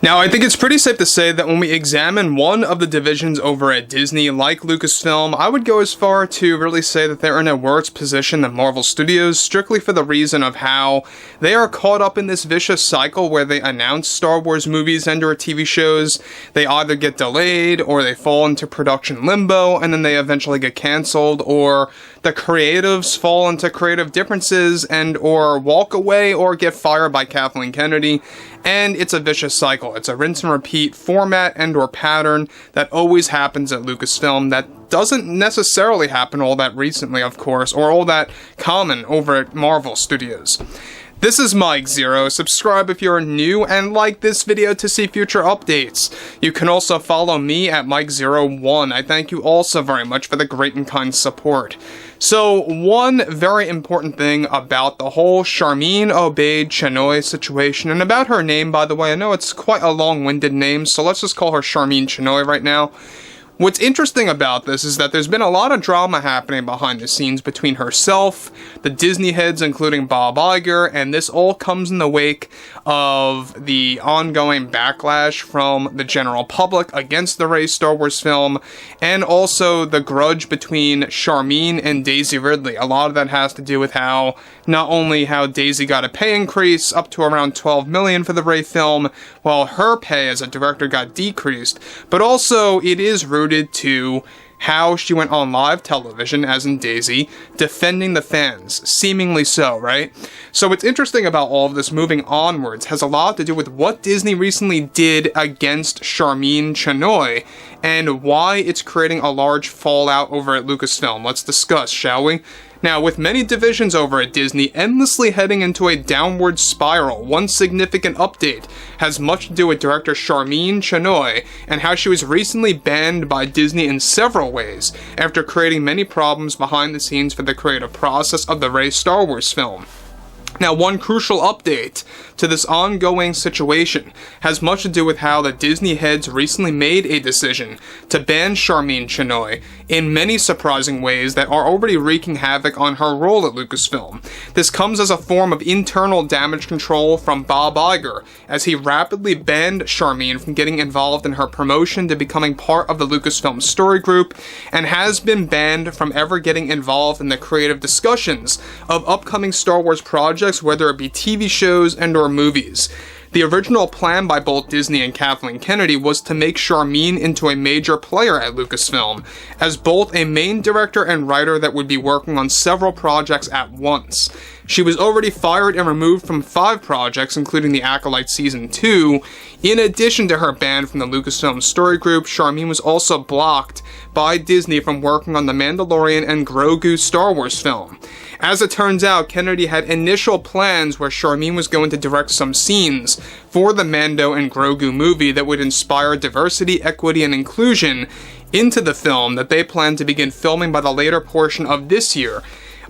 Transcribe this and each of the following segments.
Now, I think it's pretty safe to say that when we examine one of the divisions over at Disney, like Lucasfilm, I would go as far to really say that they're in a worse position than Marvel Studios, strictly for the reason of how they are caught up in this vicious cycle where they announce Star Wars movies and or TV shows, they either get delayed, or they fall into production limbo, and then they eventually get cancelled, or the creatives fall into creative differences and or walk away or get fired by Kathleen Kennedy, and it's a vicious cycle. It's a rinse and repeat format and or pattern that always happens at Lucasfilm that doesn't necessarily happen all that recently, of course, or all that common over at Marvel Studios. This is Mike Zero. Subscribe if you're new and like this video to see future updates. You can also follow me at Mike01. I thank you all so very much for the great and kind support. So, one very important thing about the whole Sharmeen Obaid-Chinoy situation, and about her name, by the way, I know it's quite a long-winded name, so let's just call her Sharmeen Chinoy right now. What's interesting about this is that there's been a lot of drama happening behind the scenes between herself, the Disney heads, including Bob Iger, and this all comes in the wake of the ongoing backlash from the general public against the Rey Star Wars film, and also the grudge between Sharmeen and Daisy Ridley. A lot of that has to do with how, not only how Daisy got a pay increase up to around $12 million for the Rey film, while her pay as a director got decreased, but also it is rooted to how she went on live television, as in Daisy, defending the fans, seemingly so, right? So what's interesting about all of this moving onwards has a lot to do with what Disney recently did against Sharmeen Chinoy, and why it's creating a large fallout over at Lucasfilm. Let's discuss, shall we? Now, with many divisions over at Disney endlessly heading into a downward spiral, one significant update has much to do with director Sharmeen Chinoy and how she was recently banned by Disney in several ways after creating many problems behind the scenes for the creative process of the Rey Star Wars film. Now, one crucial update to this ongoing situation has much to do with how the Disney heads recently made a decision to ban Sharmeen Chinoy in many surprising ways that are already wreaking havoc on her role at Lucasfilm. This comes as a form of internal damage control from Bob Iger, as he rapidly banned Sharmeen from getting involved in her promotion to becoming part of the Lucasfilm story group, and has been banned from ever getting involved in the creative discussions of upcoming Star Wars projects, whether it be TV shows and or movies. The original plan by both Disney and Kathleen Kennedy was to make Sharmeen into a major player at Lucasfilm, as both a main director and writer that would be working on several projects at once. She was already fired and removed from 5 projects, including The Acolyte Season 2. In addition to her ban from the Lucasfilm story group, Sharmeen was also blocked by Disney from working on the Mandalorian and Grogu Star Wars film. As it turns out, Kennedy had initial plans where Sharmeen was going to direct some scenes for the Mando and Grogu movie that would inspire diversity, equity, and inclusion into the film that they planned to begin filming by the later portion of this year.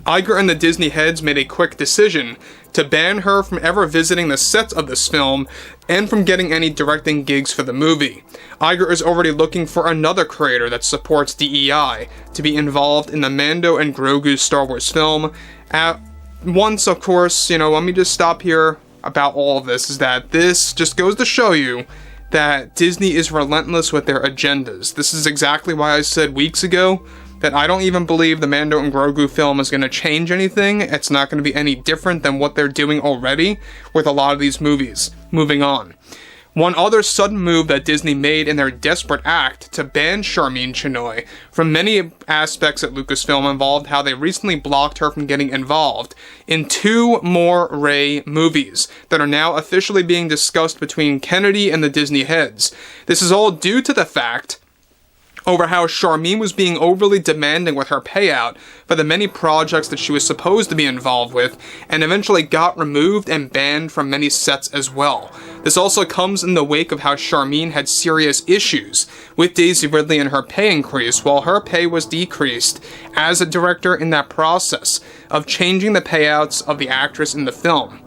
Iger and the Disney heads made a quick decision to ban her from ever visiting the sets of this film and from getting any directing gigs for the movie. Iger is already looking for another creator that supports DEI to be involved in the Mando and Grogu Star Wars film. At once, of course, let me just stop here about all of this, is that this just goes to show you that Disney is relentless with their agendas. This is exactly why I said weeks ago that I don't even believe the Mando and Grogu film is going to change anything. It's not going to be any different than what they're doing already with a lot of these movies. Moving on. One other sudden move that Disney made in their desperate act to ban Sharmeen Chinoy from many aspects at Lucasfilm involved how they recently blocked her from getting involved in 2 more Rey movies that are now officially being discussed between Kennedy and the Disney heads. This is all due to the fact over how Sharmeen was being overly demanding with her payout for the many projects that she was supposed to be involved with, and eventually got removed and banned from many sets as well. This also comes in the wake of how Sharmeen had serious issues with Daisy Ridley and her pay increase, while her pay was decreased as a director in that process of changing the payouts of the actress in the film.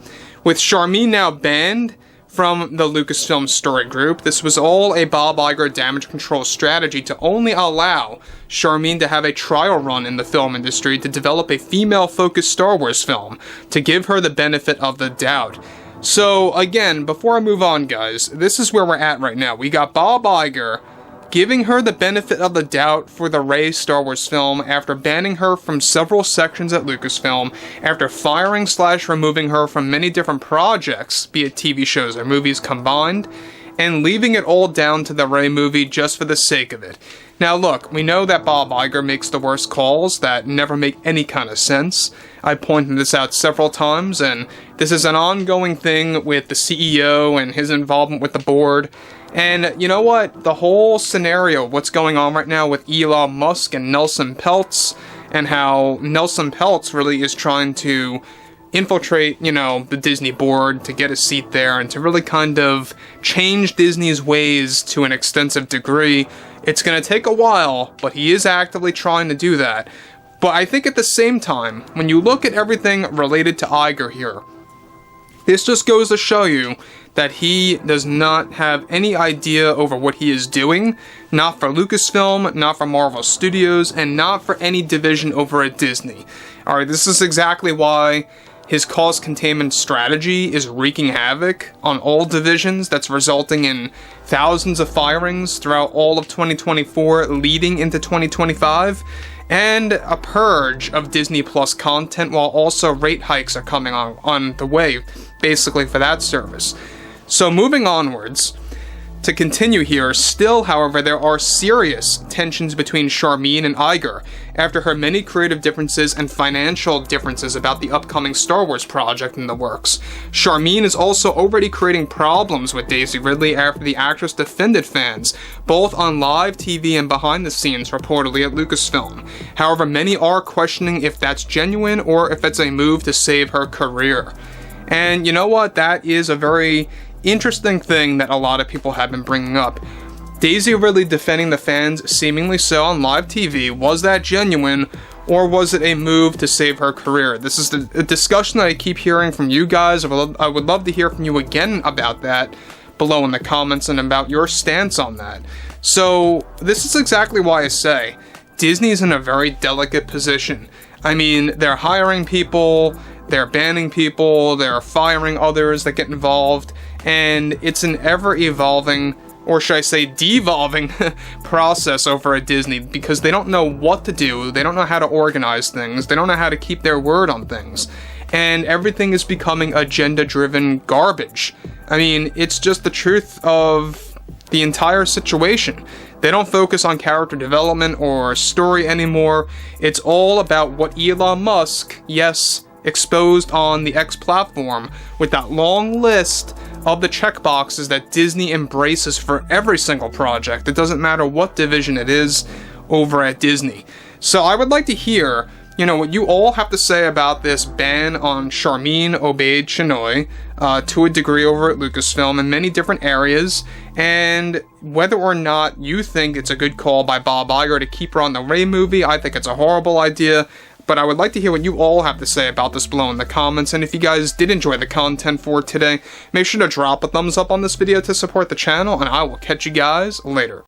With Sharmeen now banned from the Lucasfilm story group, this was all a Bob Iger damage control strategy to only allow Sharmeen to have a trial run in the film industry to develop a female-focused Star Wars film, to give her the benefit of the doubt. So again, before I move on, guys, this is where we're at right now. We got Bob Iger giving her the benefit of the doubt for the Rey Star Wars film after banning her from several sections at Lucasfilm, after firing/removing her from many different projects, be it TV shows or movies combined, and leaving it all down to the Rey movie just for the sake of it. Now look, we know that Bob Iger makes the worst calls that never make any kind of sense. I pointed this out several times, and this is an ongoing thing with the CEO and his involvement with the board. And you know what? The whole scenario, what's going on right now with Elon Musk and Nelson Peltz, and how Nelson Peltz really is trying to infiltrate, the Disney board to get a seat there and to really kind of change Disney's ways to an extensive degree. It's going to take a while, but he is actively trying to do that. But I think at the same time, when you look at everything related to Iger here, this just goes to show you that he does not have any idea over what he is doing, not for Lucasfilm, not for Marvel Studios, and not for any division over at Disney. Alright, this is exactly why his cost containment strategy is wreaking havoc on all divisions, that's resulting in thousands of firings throughout all of 2024 leading into 2025, and a purge of Disney Plus content, while also rate hikes are coming on the way, basically, for that service. So moving onwards, to continue here, still, however, there are serious tensions between Sharmeen and Iger after her many creative differences and financial differences about the upcoming Star Wars project in the works. Sharmeen is also already creating problems with Daisy Ridley after the actress defended fans, both on live TV and behind the scenes, reportedly at Lucasfilm. However, many are questioning if that's genuine or if it's a move to save her career. And you know what? That is a very interesting thing that a lot of people have been bringing up. Daisy Ridley defending the fans, seemingly so, on live TV, was that genuine, or was it a move to save her career? This is a discussion that I keep hearing from you guys. I would love to hear from you again about that below in the comments and about your stance on that. So this is exactly why I say Disney's in a very delicate position. I mean, they're hiring people, they're banning people, they're firing others that get involved, and it's an ever-evolving, or should I say devolving, process over at Disney, because they don't know what to do, they don't know how to organize things, they don't know how to keep their word on things, and everything is becoming agenda-driven garbage. I mean, it's just the truth of the entire situation. They don't focus on character development or story anymore. It's all about what Elon Musk, yes, exposed on the X platform, with that long list of the checkboxes that Disney embraces for every single project. It doesn't matter what division it is over at Disney. So I would like to hear, what you all have to say about this ban on Sharmeen Obaid-Chinoy to a degree over at Lucasfilm in many different areas, and whether or not you think it's a good call by Bob Iger to keep her on the Rey movie. I think it's a horrible idea. But I would like to hear what you all have to say about this below in the comments, and if you guys did enjoy the content for today, make sure to drop a thumbs up on this video to support the channel, and I will catch you guys later.